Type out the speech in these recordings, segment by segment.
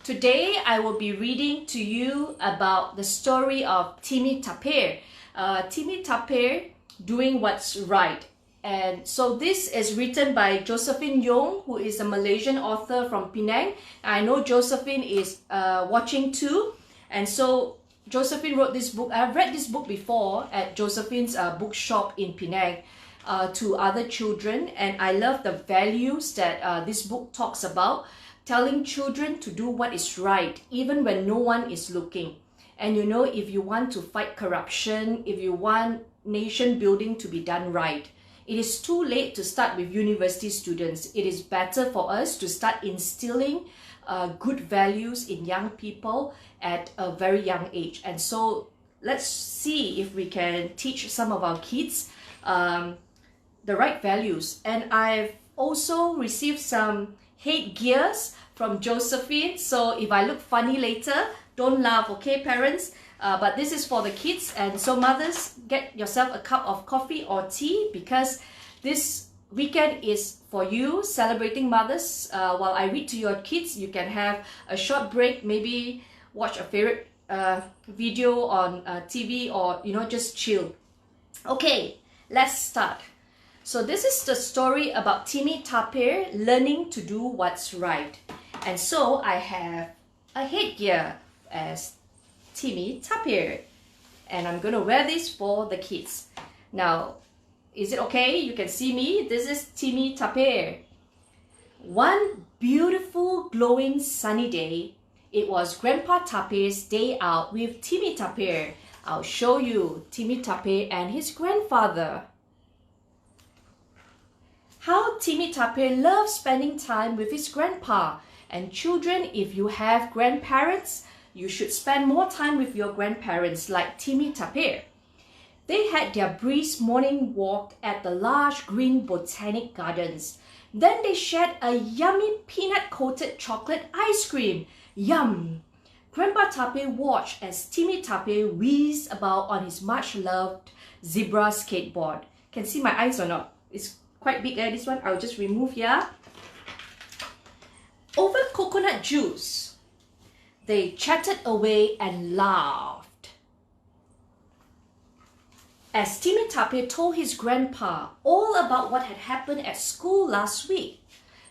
Today I will be reading to you about the story of Timmy Tapir. Timmy Tapir doing what's right. And so this is written by Josephine Yoong, who is a Malaysian author from Penang. I know Josephine is watching too. And so Josephine wrote this book. I've read this book before at Josephine's bookshop in Penang to other children. And I love the values that this book talks about. Telling children to do what is right, even when no one is looking. And you know, if you want to fight corruption, if you want nation building to be done right, it is too late to start with university students. It is better for us to start instilling good values in young people at a very young age. And so let's see if we can teach some of our kids the right values. And I've also received some headgears from Josephine, so if I look funny later, don't laugh, okay parents? But this is for the kids, and so mothers, get yourself a cup of coffee or tea, because this weekend is for you, celebrating mothers. While I read to your kids, you can have a short break, maybe watch a favorite video on TV, or just chill. Okay, let's start. So this is the story about Timmy Tapir learning to do what's right. And so I have a headgear as Timmy Tapir. And I'm going to wear this for the kids. Now, is it okay? You can see me. This is Timmy Tapir. One beautiful, glowing, sunny day. It was Grandpa Tapir's day out with Timmy Tapir. I'll show you Timmy Tapir and his grandfather. How Timmy Tapir loves spending time with his grandpa. And children, if you have grandparents, you should spend more time with your grandparents like Timmy Tapir. They had their brisk morning walk at the large green botanic gardens. Then they shared a yummy peanut-coated chocolate ice cream. Yum! Grandpa Tapir watched as Timmy Tapir whizzed about on his much-loved zebra skateboard. Can see my eyes or not? It's quite big, this one. I'll just remove here. Over coconut juice, they chatted away and laughed. As Timmy Tapir told his grandpa all about what had happened at school last week,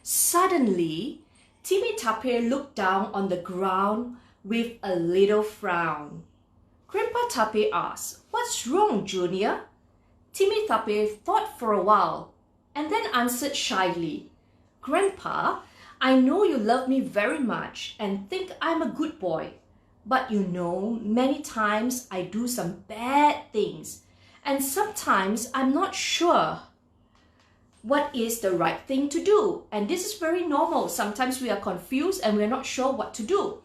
suddenly, Timmy Tapir looked down on the ground with a little frown. Grandpa Tapir asked, "What's wrong, Junior?" Timmy Tapir thought for a while and then answered shyly, "Grandpa, I know you love me very much and think I'm a good boy. But many times I do some bad things. And sometimes I'm not sure what is the right thing to do. And this is very normal. Sometimes we are confused and we're not sure what to do."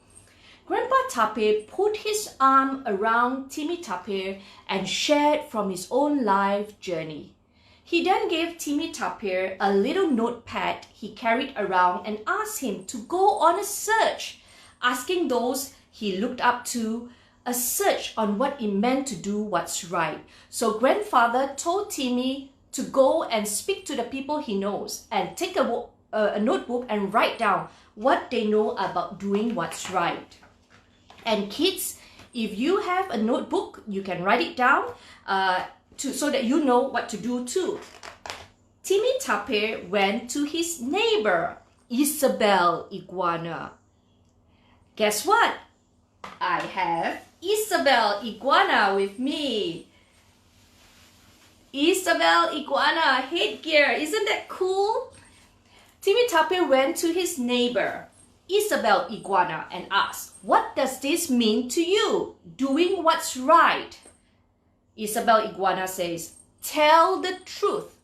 Grandpa Tapir put his arm around Timmy Tapir and shared from his own life journey. He then gave Timmy Tapir a little notepad he carried around and asked him to go on a search, asking those he looked up to, a search on what it meant to do what's right. So grandfather told Timmy to go and speak to the people he knows and take a notebook and write down what they know about doing what's right. And kids, if you have a notebook, you can write it down so that you know what to do too. Timmy Tapir went to his neighbor, Isabel Iguana. Guess what? I have Isabel Iguana with me. Isabel Iguana headgear, isn't that cool? Timmy Tapir went to his neighbor, Isabel Iguana, and asked, "What does this mean to you, doing what's right?" Isabel Iguana says, "Tell the truth.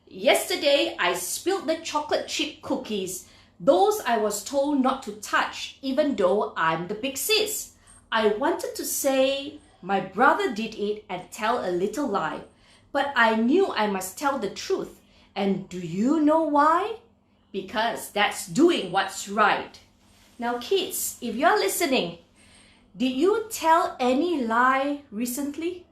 Yesterday, I spilled the chocolate chip cookies. Those I was told not to touch, even though I'm the big sis. I wanted to say my brother did it and tell a little lie, but I knew I must tell the truth. And do you know why? Because that's doing what's right." Now kids, if you're listening, did you tell any lie recently?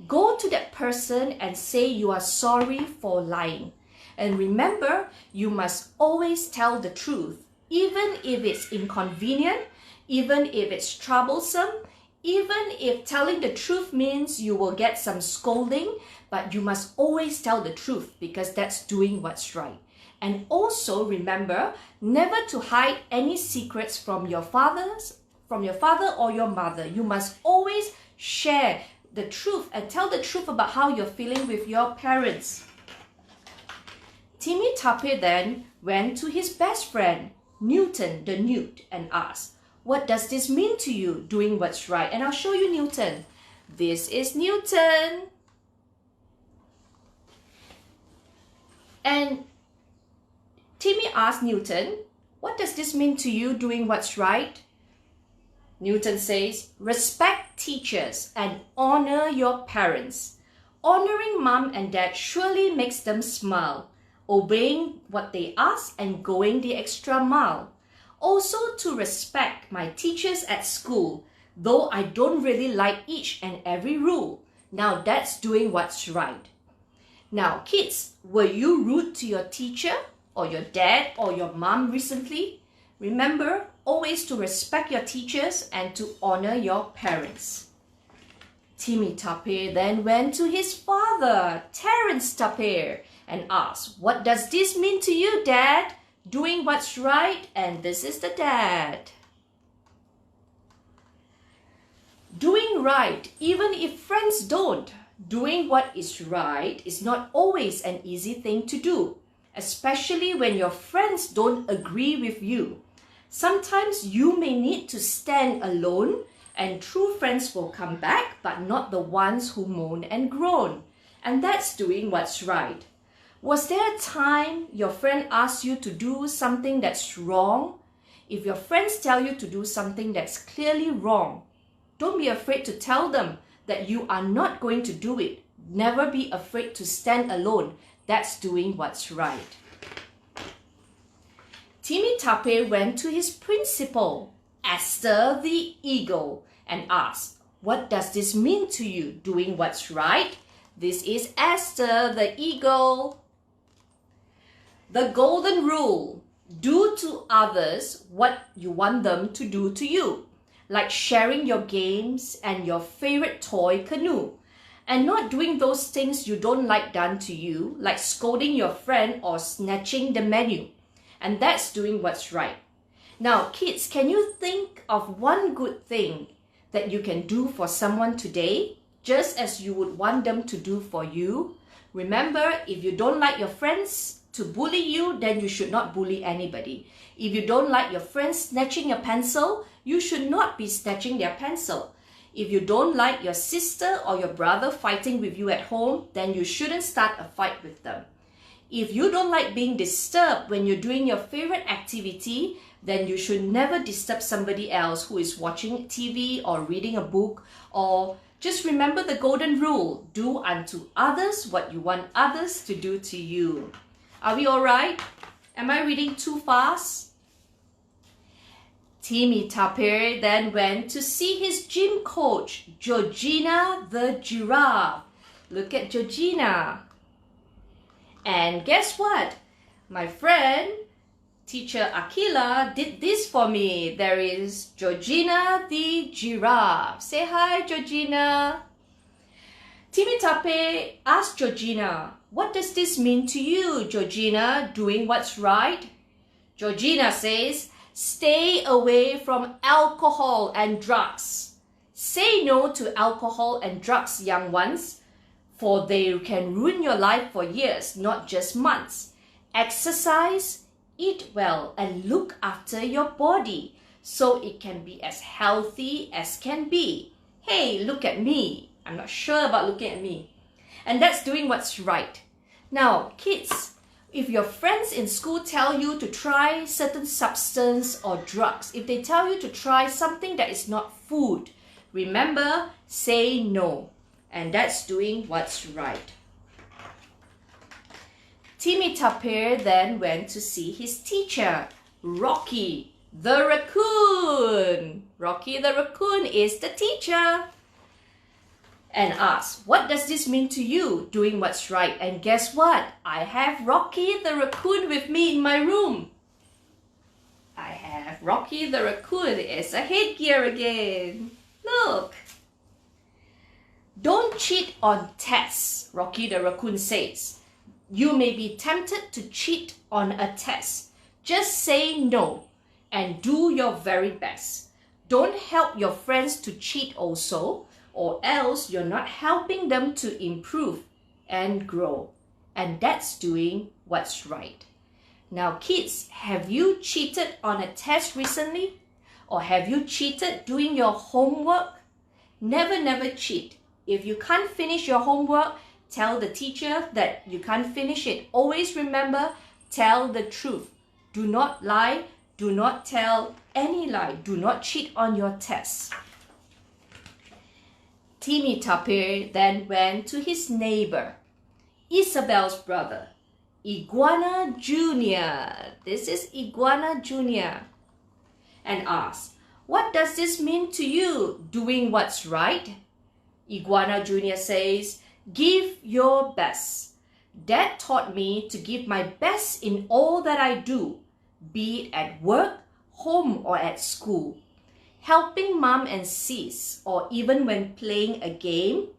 Go to that person and say you are sorry for lying. And remember, you must always tell the truth. even if it's inconvenient, even if it's troublesome, even if telling the truth means you will get some scolding, but you must always tell the truth because that's doing what's right. And also remember never to hide any secrets from your father or your mother. You must always share the truth and tell the truth about how you're feeling with your parents. Timmy Tapir then went to his best friend, Newton the Newt, and asked, "What does this mean to you, doing what's right?" And I'll show you Newton. This is Newton. And Timmy asked Newton, "What does this mean to you, doing what's right?" Newton says, "Respect teachers and honor your parents. Honoring mom and dad surely makes them smile, obeying what they ask and going the extra mile. Also to respect my teachers at school, though I don't really like each and every rule. Now that's doing what's right." Now kids, were you rude to your teacher or your dad or your mom recently? Remember always to respect your teachers and to honor your parents. Timmy Tapir then went to his father, Terence Tapir, and asked, "What does this mean to you, Dad? Doing what's right?" And this is the dad. Doing right, even if friends don't. Doing what is right is not always an easy thing to do, especially when your friends don't agree with you. Sometimes you may need to stand alone, and true friends will come back, but not the ones who moan and groan. And that's doing what's right. Was there a time your friend asked you to do something that's wrong? If your friends tell you to do something that's clearly wrong, don't be afraid to tell them that you are not going to do it. Never be afraid to stand alone. That's doing what's right. Timmy Tapir went to his principal, Esther the Eagle, and asked, "What does this mean to you, doing what's right?" This is Esther the Eagle. The golden rule: do to others what you want them to do to you, like sharing your games and your favorite toy canoe, and not doing those things you don't like done to you, like scolding your friend or snatching the menu. And that's doing what's right. Now, kids, can you think of one good thing that you can do for someone today, just as you would want them to do for you? Remember, if you don't like your friends to bully you, then you should not bully anybody. If you don't like your friends snatching your pencil, you should not be snatching their pencil. If you don't like your sister or your brother fighting with you at home, then you shouldn't start a fight with them. If you don't like being disturbed when you're doing your favorite activity, then you should never disturb somebody else who is watching TV or reading a book. Or just remember the golden rule: do unto others what you want others to do to you. Are we all right? Am I reading too fast? Timmy Tapir then went to see his gym coach, Georgina the giraffe. Look at Georgina. And guess what? My friend, teacher Akila, did this for me. There is Georgina the giraffe. Say hi, Georgina. Timmy Tapir asked Georgina, "What does this mean to you, Georgina, doing what's right?" Georgina says, "Stay away from alcohol and drugs. Say no to alcohol and drugs, young ones, for they can ruin your life for years, not just months. Exercise, eat well, and look after your body so it can be as healthy as can be." Hey, look at me. I'm not sure about looking at me. And that's doing what's right. Now, kids, if your friends in school tell you to try certain substance or drugs, if they tell you to try something that is not food, remember, say no. And that's doing what's right. Timmy Tapir then went to see his teacher, Rocky the raccoon. Rocky the raccoon is the teacher. And asked, "What does this mean to you, doing what's right?" And guess what? I have Rocky the raccoon with me in my room. Rocky the Raccoon is a headgear again. Look. Don't cheat on tests, Rocky the Raccoon says. You may be tempted to cheat on a test. Just say no and do your very best. Don't help your friends to cheat also, or else you're not helping them to improve and grow. And that's doing what's right. Now kids, have you cheated on a test recently? Or have you cheated doing your homework? Never cheat. If you can't finish your homework, tell the teacher that you can't finish it. Always remember, tell the truth. Do not lie. Do not tell any lie. Do not cheat on your tests. Timmy Tapir then went to his neighbor, Isabel's brother, Iguana Jr. This is Iguana Jr. and asked, "What does this mean to you, doing what's right?" Iguana Jr. says, "Give your best. Dad taught me to give my best in all that I do, be it at work, home, or at school. Helping mom and sis, or even when playing a game,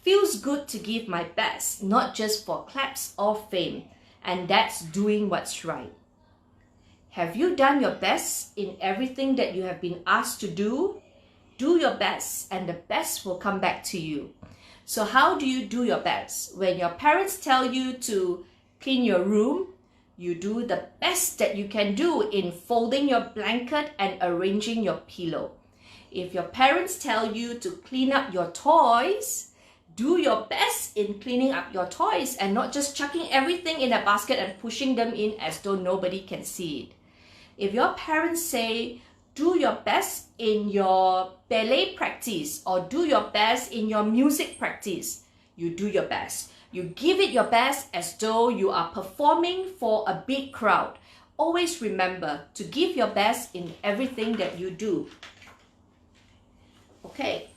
feels good to give my best, not just for claps or fame, and that's doing what's right." Have you done your best in everything that you have been asked to do? Do your best, and the best will come back to you. So how do you do your best? When your parents tell you to clean your room, you do the best that you can do in folding your blanket and arranging your pillow. If your parents tell you to clean up your toys, do your best in cleaning up your toys and not just chucking everything in a basket and pushing them in as though nobody can see it. If your parents say, do your best in your ballet practice or do your best in your music practice, you do your best. You give it your best as though you are performing for a big crowd. Always remember to give your best in everything that you do. Okay,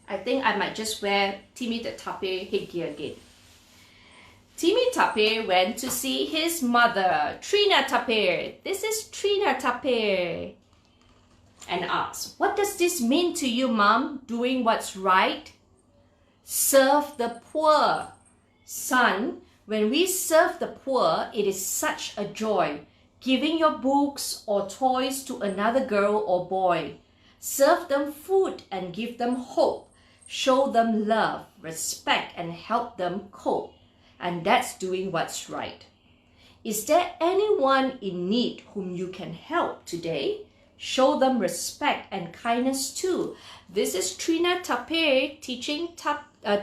I think I might just wear Timmy the Tapir headgear again. Timmy Tapir went to see his mother, Trina Tapir. This is Trina Tapir. And asked, "What does this mean to you, Mom, doing what's right?" Serve the poor. Son, when we serve the poor, it is such a joy. Giving your books or toys to another girl or boy. Serve them food and give them hope. Show them love, respect, and help them cope. And that's doing what's right. Is there anyone in need whom you can help today? Show them respect and kindness too. This is Trina Tapir teaching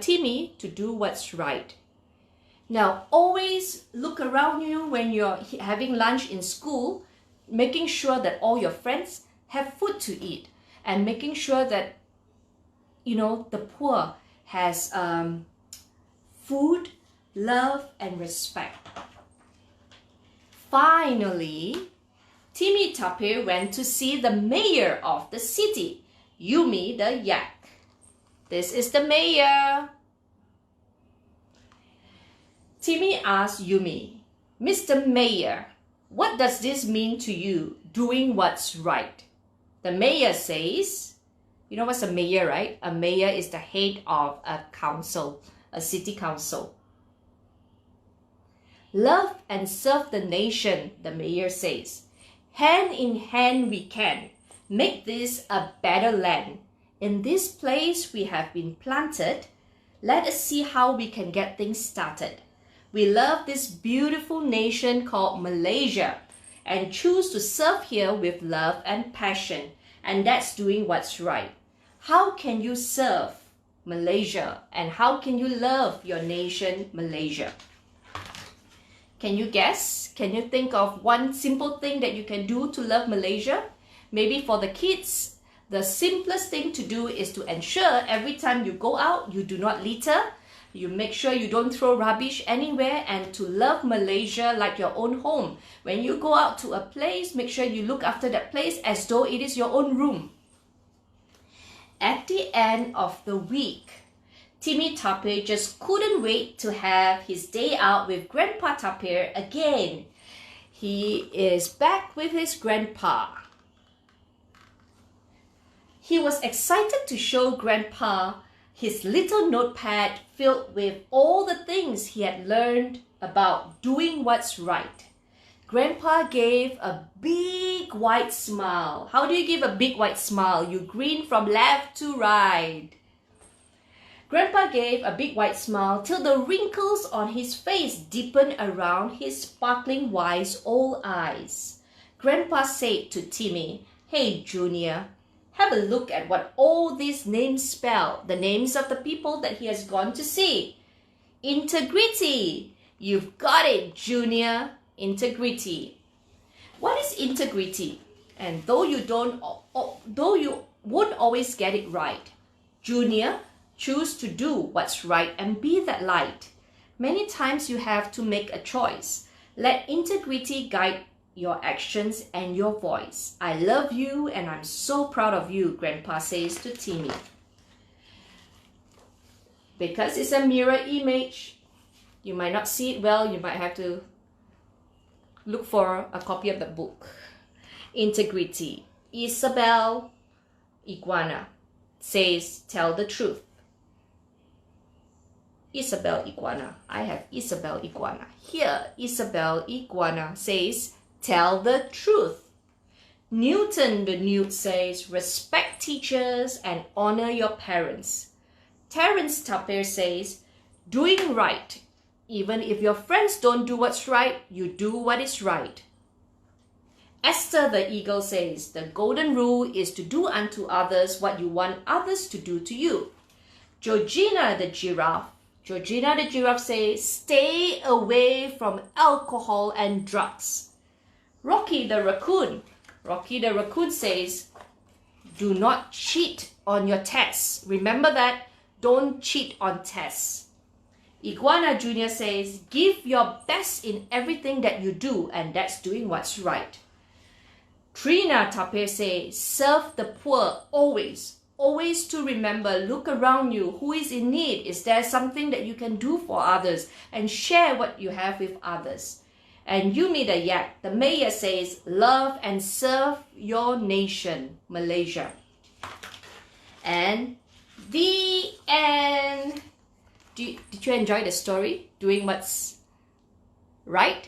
Timmy to do what's right. Now, always look around you when you're having lunch in school, making sure that all your friends have food to eat and making sure that, the poor has food, love, and respect. Finally, Timmy Tapir went to see the mayor of the city, Yumi the yak. This is the mayor. Timmy asked Yumi, "Mr. Mayor, what does this mean to you, doing what's right?" The mayor says, you know what's a mayor, right? A mayor is the head of a council, a city council. "Love and serve the nation," the mayor says. "Hand in hand we can make this a better land. In this place we have been planted. Let us see how we can get things started. We love this beautiful nation called Malaysia and choose to serve here with love and passion. And that's doing what's right. How can you serve Malaysia and how can you love your nation, Malaysia?" Can you guess? Can you think of one simple thing that you can do to love Malaysia? Maybe for the kids, the simplest thing to do is to ensure every time you go out, you do not litter. You make sure you don't throw rubbish anywhere and to love Malaysia like your own home. When you go out to a place, make sure you look after that place as though it is your own room. At the end of the week, Timmy Tapir just couldn't wait to have his day out with Grandpa Tapir again. He is back with his grandpa. He was excited to show Grandpa his little notepad filled with all the things he had learned about doing what's right. Grandpa gave a big white smile. How do you give a big white smile? You grin from left to right. Grandpa gave a big white smile till the wrinkles on his face deepened around his sparkling wise old eyes. Grandpa said to Timmy, "Hey, Junior, have a look at what all these names spell, the names of the people that he has gone to see. Integrity. You've got it, Junior. Integrity." What is integrity? And though you won't always get it right, Junior, choose to do what's right and be that light. Many times you have to make a choice. Let integrity guide your actions and your voice. I love you and I'm so proud of you, Grandpa says to Timmy. Because it's a mirror image, you might not see it well. You might have to look for a copy of the book. Integrity. Isabel Iguana says, "Tell the truth." Isabel Iguana. I have Isabel Iguana. Here, Isabel Iguana says, "Tell the truth." Newton the Newt says, "Respect teachers and honor your parents." Terence Tapir says, "Doing right. Even if your friends don't do what's right, you do what is right." Esther the Eagle says, "The golden rule is to do unto others what you want others to do to you." Georgina the Giraffe says, "Stay away from alcohol and drugs." Rocky the Raccoon says, "Do not cheat on your tests." Remember that, don't cheat on tests. Iguana Jr. says, "Give your best in everything that you do, and that's doing what's right." Trina Tapir says, "Serve the poor always. Always to remember, look around you. Who is in need? Is there something that you can do for others? And share what you have with others." And Yumi the Yak, the mayor, says, "Love and serve your nation, Malaysia." And the end. Did you enjoy the story? Doing what's right?